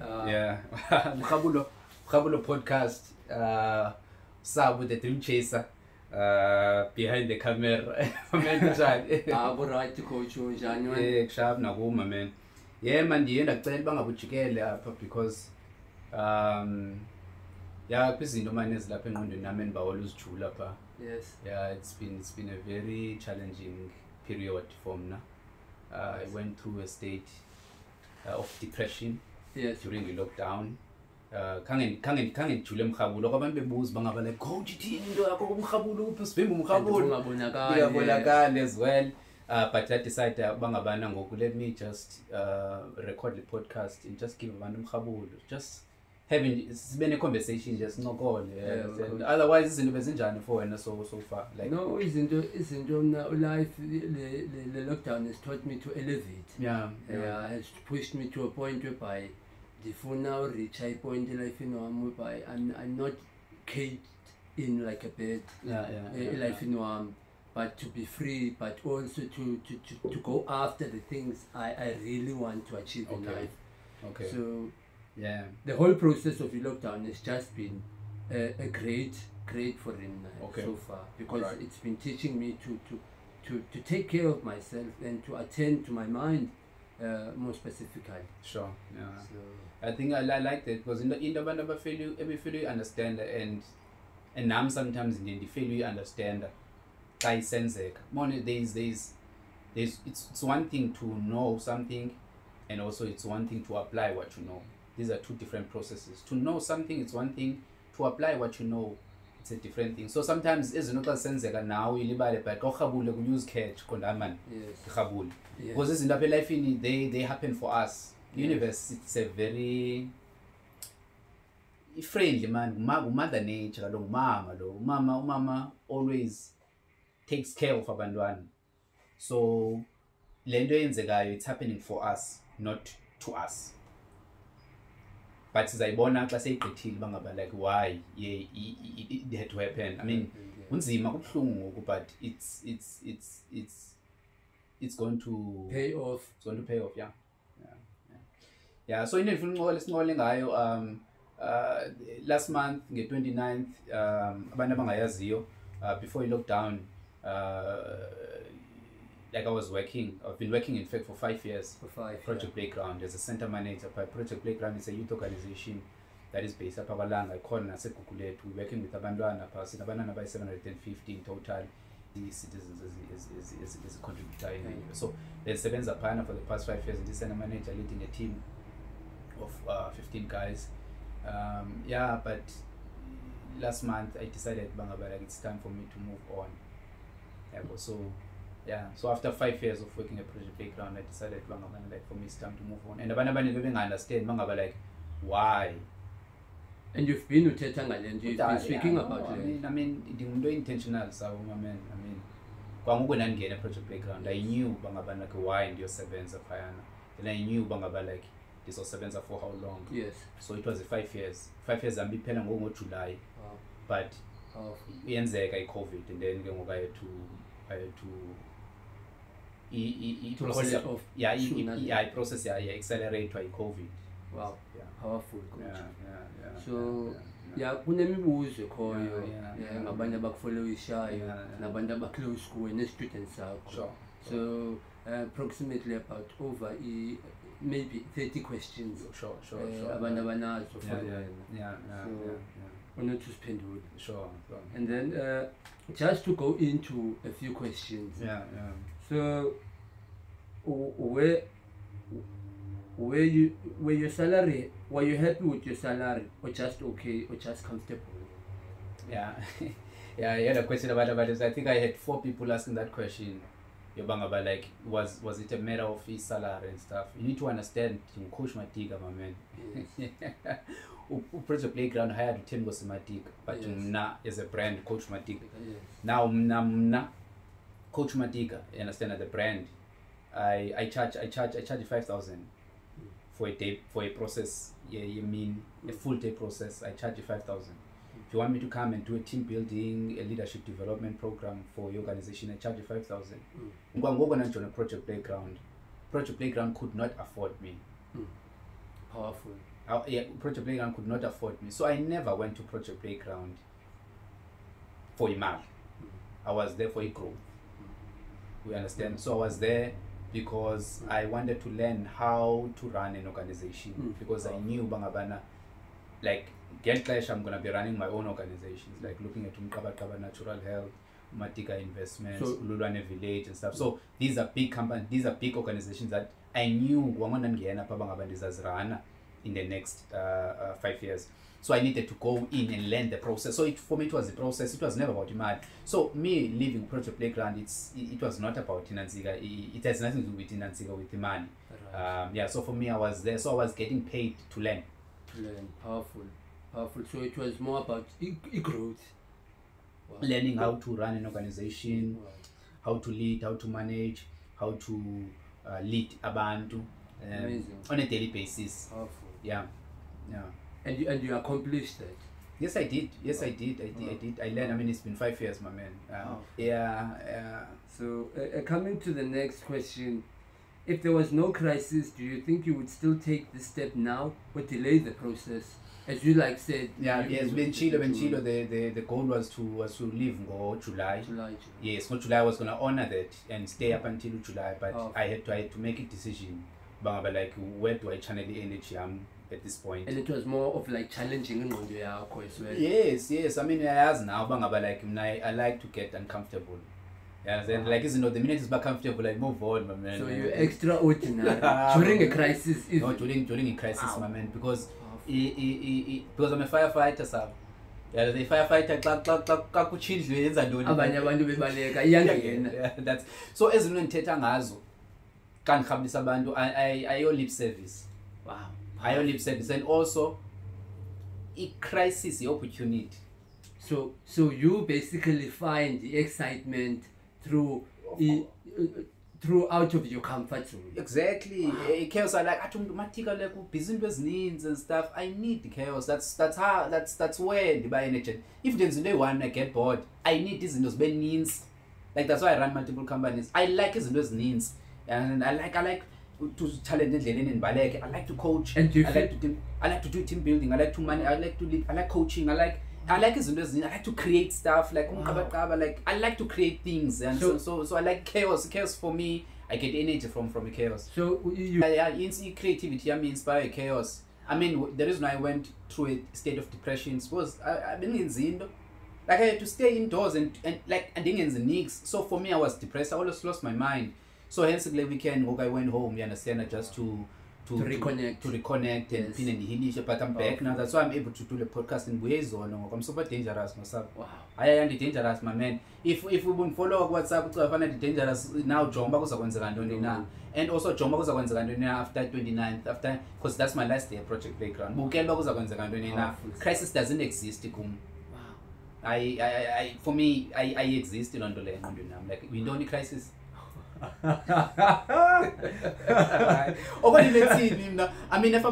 Yeah. Mkhabulo podcast. Sabu the dream chaser. Behind the camera. Right to coach you, January. Sharp na home, man. Yeah, man. The end. I tell banga buchikele because yeah, kwizinto manje ezilapha engqondweni nami enibawela uzijula pha. Yes. Yeah, it's been a very challenging period for me. I went through a state of depression. Yes. During the lockdown. Khange ngijule emkhabulo kwabantu bebuza bangaba like coach ithini into yakho kumkhabulo uphi sivimba umkhabulo ungabonakala as well. But I decided bangabana ngoku let me just record the podcast and just give abantu umkhabulo, just having a conversation, just nokole. Otherwise izinto bezinjani for wena so far, like no izinto life the lockdown has taught me to elevate. Has pushed me to a point whereby the now reach a point in life whereby I'm not caged in like a bed. Life but to be free, but also to go after the things I really want to achieve in life. Okay. So yeah, the whole process of the lockdown has just been a great for him so far, because it's been teaching me to take care of myself and to attend to my mind more specifically. Sure. Yeah. So I think I like that because in the abantu feel you understand, and now sometimes in the feel you understand. It's one thing to know something, and also it's one thing to apply what you know. These are two different processes. To know something, it's one thing. To apply what you know, it's a different thing. So sometimes now you but use catch because this in the life they happen for us. Universe, it's a very friendly man. Mother nature, mama always takes care of abantwana. So lento yenzekayo, it's happening for us, not to us. But sizayibona xa seyigqithile bangaba like why it had to happen. I mean unzima kubhlungu ngoku, but it's going to pay off. It's going to pay off. Yeah. So into endifuna sinqole ngayo last month nge-29th abantu abangayaziyo before i-lockdown, like I've been working in fact for 5 years. Project Playground as a center manager. Project Playground is a youth organization that is based up Abalanga, Ikona, Sekukulet. We're working with Abandwana, Abandwana by 750 in total. The citizens is a contributor. So there's Seven Zapana for the past 5 years, and this center manager leading a team of 15 guys. But last month I decided like it's time for me to move on. So after 5 years of working at Project Playground, I decided like for me it's time to move on. And abanye living understand like why. And you've been with Tetanga and you've been speaking about it. I mean the intentional, so I mean kwangu nangena Project Playground, I knew bangabana why and your sevenza phayana. Then I knew bangaba like this was sevenza for how long. Yes. So it was 5 years. 5 years I'm paying ngo July. But yenzeka i-COVID, and then I had to process accelerate by COVID. Wow. Powerful. So kunemibuzo ekhoyo ngabantu abakufollowishayo nabantu abaclose kuwe ne-students zakho. So approximately about over maybe 30 questions. Sure. Abantu abanazo for wena. Sure. And then just to go into a few questions. So were your salary, were you happy with your salary, or just okay, or just comfortable? Yeah. I had a question about this. I think I had 4 people asking that question. Yobangaba like was it a matter of his salary and stuff? You need to understand Coach Matika, my man. Project Playground hired Tim Matika, but as a brand Coach Matika. Now Coach Matika, you understand, the brand. I charge 5,000 for a day, for a process. You mean a full day process? I charge you 5,000. If you want me to come and do a team building, a leadership development program for your organization, I charge you 5,000. I'm going to join a Project Playground. Project Playground could not afford me. Powerful. Yeah, Project Playground could not afford me, so I never went to Project Playground for imali. I was there for a growth. We understand. So I was there because I wanted to learn how to run an organization, because I knew bangabana, like get clash, I'm gonna be running my own organizations, like looking at Natural Health, Matika Investments, Ululwane Village and stuff. So these are big companies, these are big organizations that I knew in the next 5 years. So I needed to go in and learn the process. So for me, it was a process. It was never about demand. So me leaving Project Playground, it was not about Inanziga. It has nothing to do with Inanziga, with the money. Right. Yeah. So for me, I was there. So I was getting paid to learn. To learn, powerful. So it was more about growth. Wow. Learning how to run an organization, how to lead, how to manage, how to lead abantu on a daily basis. Powerful. Yeah. And you accomplished that. Yes, I did. Yes, I did. I did. I learned. I mean, it's been 5 years, my man. Yeah. So coming to the next question, if there was no crisis, do you think you would still take this step now or delay the process? As you said. Yeah. Yes. When Chilo, the goal was to leave July. July. Yes. For July, I was gonna honor that and stay up until July, but I had to make a decision. But where do I channel the energy? At this point, and it was more of challenging in as well. Yes. I mean, I now, I like to get uncomfortable. Yeah, then the minute it's back comfortable, I move on, my man. So you're extraordinary during a crisis. No, during a crisis, my man, because because I'm a firefighter, sir. Yeah, the firefighter, that's so. As you know, I owe lip service. Wow. I owe lip service, and also a crisis, the opportunity. So you basically find the excitement through out of your comfort zone. Exactly. Wow. Chaos. I Matika business needs and stuff. I need the chaos. That's where the buy energy. If there's no one I get bored, I need this in those needs. That's why I run multiple companies. I like those needs. And I like to challenge and I like to coach. And I like to do team building. I like to manage. I like to lead. I like coaching. I like to create stuff. I like to create things. And so I like chaos. Chaos for me, I get energy from the chaos. So in creativity, I mean, inspire chaos. I mean, the reason I went through a state of depression was I've been in Zindo. I had to stay indoors and didn't in the nicks. So for me, I was depressed. I almost lost my mind. So hence the weekend, I went home, you understand, just to reconnect and pin and heal. But I'm back now. That's why I'm able to do the podcast in ways or no. I'm super dangerous myself. Wow. I am dangerous, my man. If we won't follow WhatsApp, I find dangerous now. Jomba goes now, and also Jomba goes after 29th, after because that's my last day at Project Playground. Crisis doesn't exist. Wow. For me, I exist in London. I'm like, we don't need crisis. I mean, if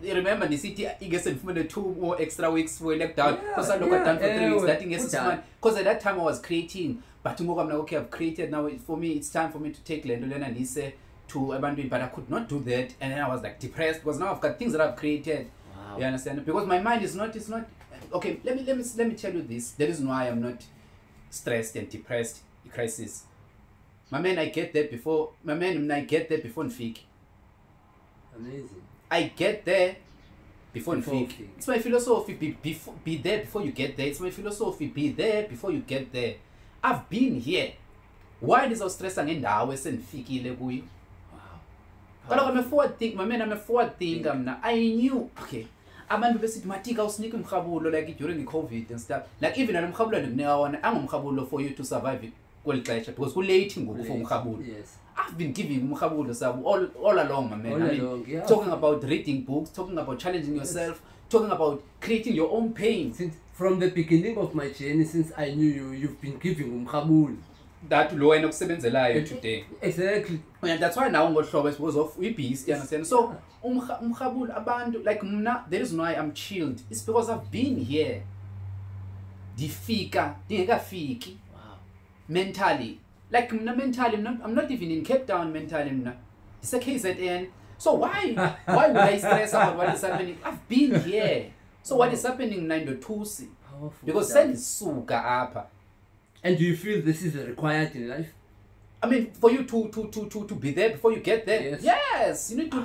remember the city, I guess 2 more extra weeks for lockdown. Because I look at time for 3 weeks, that thing is 6 months. Because at that time I was creating, but tomorrow I'm like, okay, I've created now. For me, it's time for me to take Lendolen and Lise to abandon, but I could not do that, and then I was depressed because now I've got things that I've created. Wow. You understand? Because my mind is not. Okay, let me tell you this. The reason why I'm not stressed and depressed. Crisis. My man, I get there before. Nfiki. Amazing. I get there before Nfiki. It's my philosophy. Be there before you get there. It's my philosophy. Be there before you get there. I've been here. Why is I stressing in the hours and Nfiki leguy? Wow. But I'm a forward think. My man, I'm a forward think. I knew. Okay. Abantu besithi Matika usinike umkhabulo during the COVID and stuff. Even I'm umkhabulo for you to survive. Because we're late for umkhabulo. Yes. I've been giving umkhabulo all along, my man. Talking about reading books, talking about challenging yourself, talking about creating your own pain. Since from the beginning of my journey, since I knew you've been giving umkhabulo. That low end of 7 today. Exactly. And that's why now was of peace, you understand? So umkhabulo abantu the reason why I'm chilled is because I've been here. Difika, dingekafiki. Mentally, mentally, I'm not even in Cape Town mentally. It's a case at end. So why would I stress about what is happening? I've been here. So what is happening now? Because sendisuka apha. And do you feel this is required in life? I mean, for you to be there before you get there? Yes, you need to